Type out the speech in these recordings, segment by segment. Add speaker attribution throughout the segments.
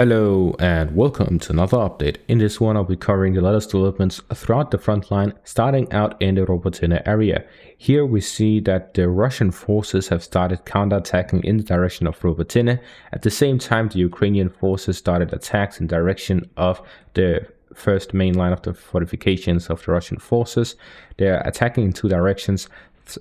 Speaker 1: Hello and welcome to another update. In this one I'll be covering the latest developments throughout the front line, starting out in the Robotyne area. Here we see that the Russian forces have started counterattacking in the direction of Robotyne. At the same time, the Ukrainian forces started attacks in direction of the first main line of the fortifications of the Russian forces. They are attacking in two directions,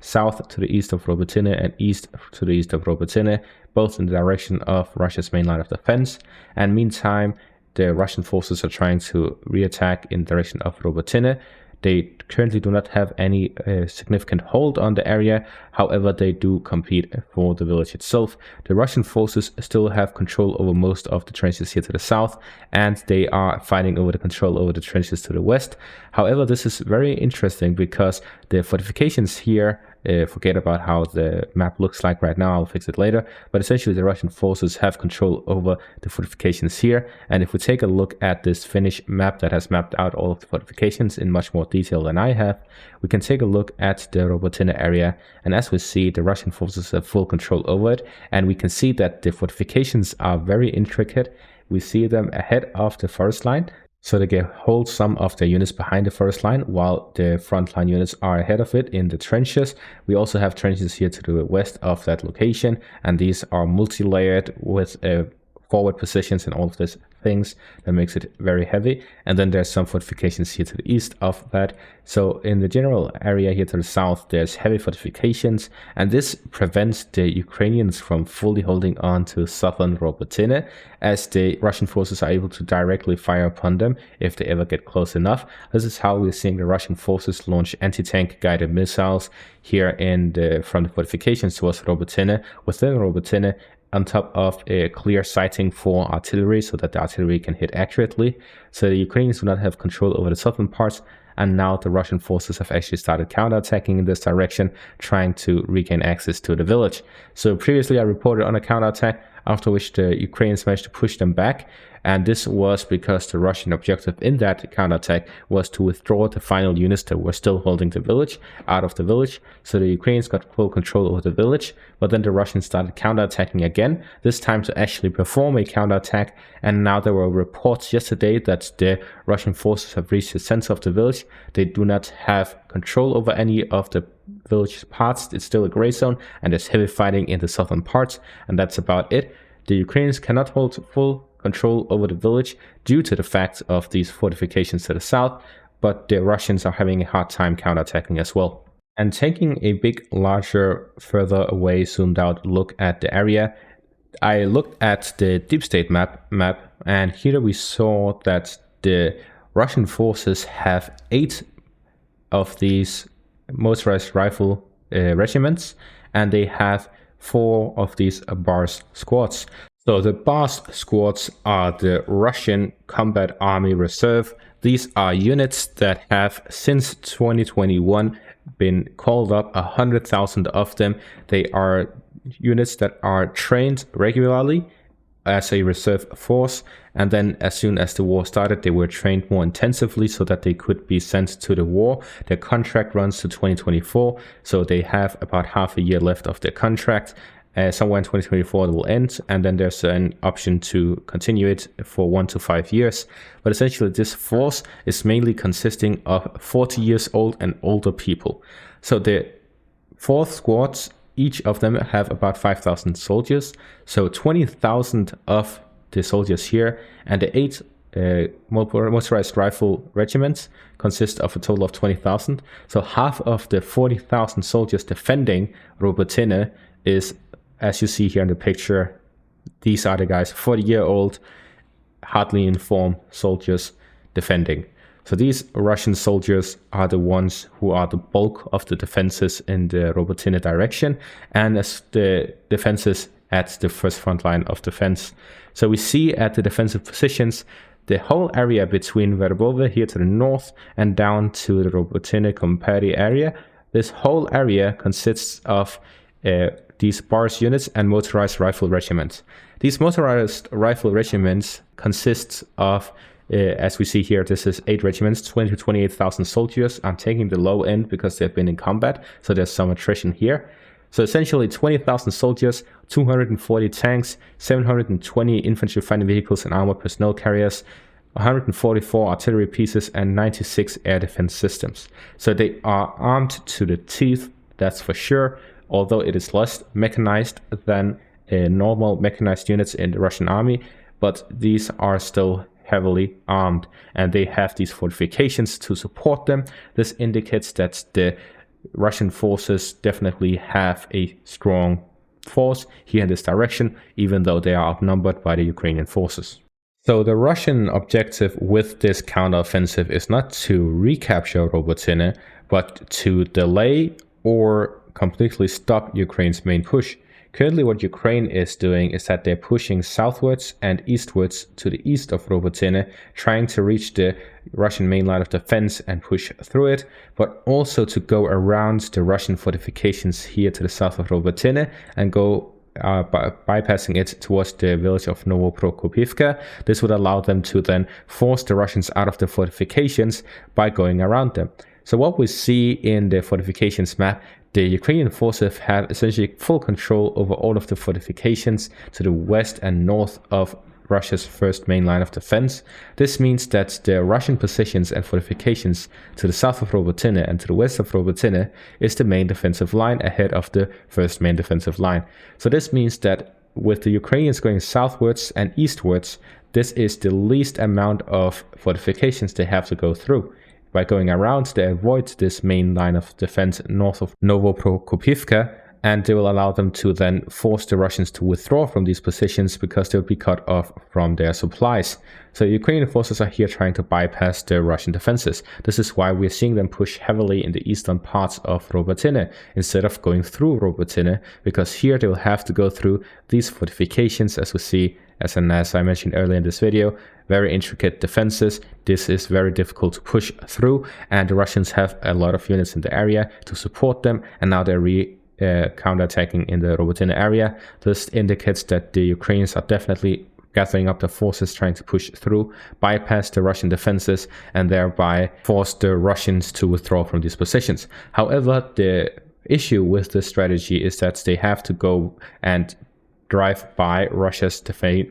Speaker 1: south to the east of Robotyne and east to the east of Robotyne, both in the direction of Russia's main line of defense. And meantime, the Russian forces are trying to re-attack in the direction of Robotyne. They currently do not have any significant hold on the area. However, they do compete for the village itself. The Russian forces still have control over most of the trenches here to the south, and they are fighting over the control over the trenches to the west. However, this is very interesting because the fortifications here, forget about how the map looks like right now, I'll fix it later, but essentially the Russian forces have control over the fortifications here. And if we take a look at this Finnish map that has mapped out all of the fortifications in much more detail than I have, we can take a look at the Robotyne area, and as we see, the Russian forces have full control over it, and we can see that the fortifications are very intricate. We see them ahead of the forest line, so they can hold some of their units behind the forest line while the frontline units are ahead of it in the trenches. We also have trenches here to the west of that location, and these are multi-layered with forward positions and all of these things that makes it very heavy. And then there's some fortifications here to the east of that. So in the general area here to the south, there's heavy fortifications, and this prevents the Ukrainians from fully holding on to southern Robotyne, as the Russian forces are able to directly fire upon them if they ever get close enough. This is how we're seeing the Russian forces launch anti-tank guided missiles here from the fortifications towards Robotyne, within Robotyne, on top of a clear sighting for artillery so that the artillery can hit accurately. So the Ukrainians do not have control over the southern parts, and now the Russian forces have actually started counterattacking in this direction, trying to regain access to the village. So previously I reported on a counterattack, after which the Ukrainians managed to push them back, and this was because the Russian objective in that counterattack was to withdraw the final units that were still holding the village out of the village. So the Ukrainians got full control over the village, but then the Russians started counterattacking again, this time to actually perform a counterattack. And now there were reports yesterday that the Russian forces have reached the center of the village. They do not have control over any of the village parts. It's still a gray zone, and there's heavy fighting in the southern parts, and that's about it. The Ukrainians cannot hold full control over the village due to the fact of these fortifications to the south, but the Russians are having a hard time counterattacking as well. And taking a big, larger, further away, zoomed out look at the area, I looked at the deep state map, and here we saw that the Russian forces have 8 of these motorized rifle regiments, and they have 4 of these BARS squads. So the BARS squads are the Russian Combat Army Reserve. These are units that have since 2021 been called up, 100,000 of them. They are units that are trained regularly as a reserve force, and then as soon as the war started, they were trained more intensively so that they could be sent to the war. Their contract runs to 2024, so they have about half a year left of their contract. Somewhere in 2024 it will end, and then there's an option to continue it for 1 to 5 years. But essentially this force is mainly consisting of 40 years old and older people. So the 4 squads, each of them have about 5,000 soldiers, so 20,000 of the soldiers here, and the 8 motorized rifle regiments consist of a total of 20,000. So half of the 40,000 soldiers defending Robotyne is, as you see here in the picture, these are the guys, 40-year-old, hardly informed soldiers defending. So these Russian soldiers are the ones who are the bulk of the defenses in the Robotyne direction, and as the defenses at the first front line of defense. So we see at the defensive positions, the whole area between Verbove here to the north and down to the Robotyne Kompany area. This whole area consists of these BARS units and motorized rifle regiments. These motorized rifle regiments consist of as we see here, this is 8 regiments, 20 to 28,000 soldiers. I'm taking the low end because they've been in combat, so there's some attrition here. So essentially 20,000 soldiers, 240 tanks, 720 infantry fighting vehicles and armored personnel carriers, 144 artillery pieces and 96 air defense systems. So they are armed to the teeth, that's for sure, although it is less mechanized than normal mechanized units in the Russian army, but these are still heavily armed and they have these fortifications to support them. This indicates that the Russian forces definitely have a strong force here in this direction, even though they are outnumbered by the Ukrainian forces. So the Russian objective with this counteroffensive is not to recapture Robotyne, but to delay or completely stop Ukraine's main push. Currently what Ukraine is doing is that they're pushing southwards and eastwards to the east of Robotyne, trying to reach the Russian main line of defense and push through it, but also to go around the Russian fortifications here to the south of Robotyne and go bypassing it towards the village of Novoprokopivka. This would allow them to then force the Russians out of the fortifications by going around them. So what we see in the fortifications map, the Ukrainian forces have essentially full control over all of the fortifications to the west and north of Russia's first main line of defense. This means that the Russian positions and fortifications to the south of Robotyne and to the west of Robotyne is the main defensive line ahead of the first main defensive line. So this means that with the Ukrainians going southwards and eastwards, this is the least amount of fortifications they have to go through. By going around, they avoid this main line of defense north of Novoprokopivka, and they will allow them to then force the Russians to withdraw from these positions because they'll be cut off from their supplies. So Ukrainian forces are here trying to bypass the Russian defenses. This is why we're seeing them push heavily in the eastern parts of Robotyne instead of going through Robotyne, because here they will have to go through these fortifications, as we see, as I mentioned earlier in this video, very intricate defenses. This is very difficult to push through, and the Russians have a lot of units in the area to support them, and now they're counterattacking in the Robotyne area. This indicates that the Ukrainians are definitely gathering up the forces, trying to push through, bypass the Russian defenses, and thereby force the Russians to withdraw from these positions. However, the issue with this strategy is that they have to go and drive by Russia's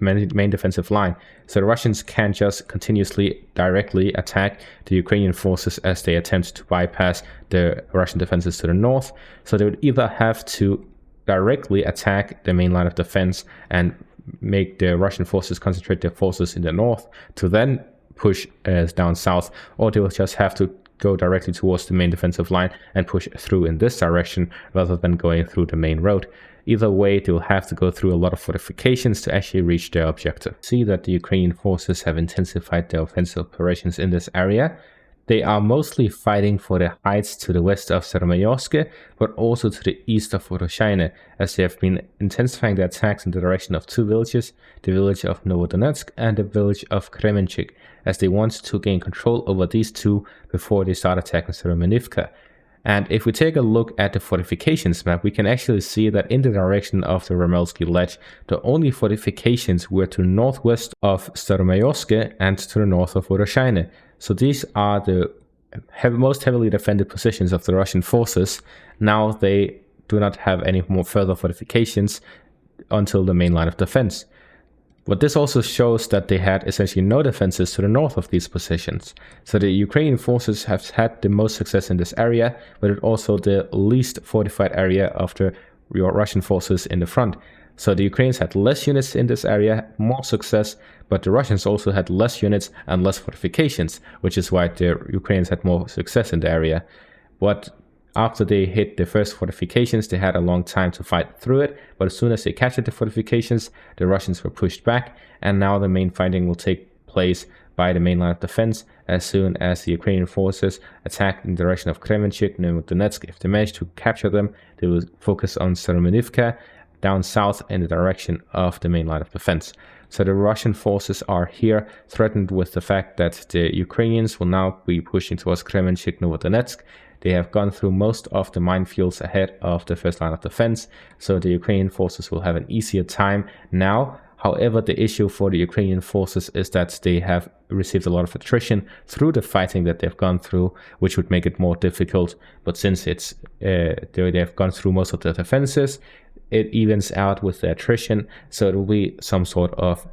Speaker 1: main defensive line. So the Russians can't just continuously directly attack the Ukrainian forces as they attempt to bypass the Russian defenses to the north. So they would either have to directly attack the main line of defense and make the Russian forces concentrate their forces in the north to then push down south, or they will just have to go directly towards the main defensive line and push through in this direction rather than going through the main road. Either way, they will have to go through a lot of fortifications to actually reach their objective. See that the Ukrainian forces have intensified their offensive operations in this area. They are mostly fighting for the heights to the west of Seremeyorsk, but also to the east of Robotyne, as they have been intensifying their attacks in the direction of two villages, the village of Novodonetsk and the village of Kremenchuk, as they want to gain control over these two before they start attacking Seremenivka. And if we take a look at the fortifications map, we can actually see that in the direction of the Ramelsky Ledge, the only fortifications were to the northwest of Seremeyorsk and to the north of Robotyne. So these are the most heavily defended positions of the Russian forces. Now they do not have any more further fortifications until the main line of defense. But this also shows that they had essentially no defenses to the north of these positions. So the Ukrainian forces have had the most success in this area, but it's also the least fortified area of the Russian forces in the front. So the Ukrainians had less units in this area, more success, but the Russians also had less units and less fortifications, which is why the Ukrainians had more success in the area. But after they hit the first fortifications, they had a long time to fight through it, but as soon as they captured the fortifications, the Russians were pushed back, and now the main fighting will take place by the main line of defense as soon as the Ukrainian forces attack in the direction of Kremenchuk and Donetsk. If they manage to capture them, they will focus on Seremenivka down south in the direction of the main line of defense. So the Russian forces are here threatened with the fact that the Ukrainians will now be pushing towards Kremenchuk, Novodonetsk. They have gone through most of the minefields ahead of the first line of defense, so the Ukrainian forces will have an easier time now However, the issue for the Ukrainian forces is that they have received a lot of attrition through the fighting that they've gone through, which would make it more difficult. But since they've gone through most of the defenses, it evens out with the attrition, so it will be some sort of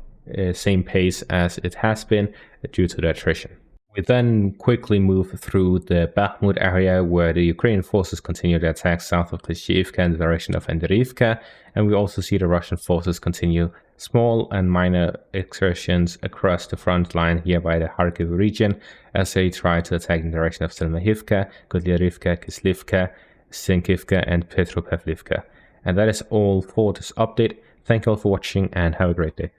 Speaker 1: same pace as it has been due to the attrition. We then quickly move through the Bakhmut area, where the Ukrainian forces continue their attacks south of Klishchiivka in the direction of Andriivka, and we also see the Russian forces continue small and minor excursions across the front line here by the Kharkiv region as they try to attack in the direction of Selmahivka, Kodlyarivka, Kislivka, Sinkivka, and Petropavlivka. And that is all for this update. Thank you all for watching and have a great day.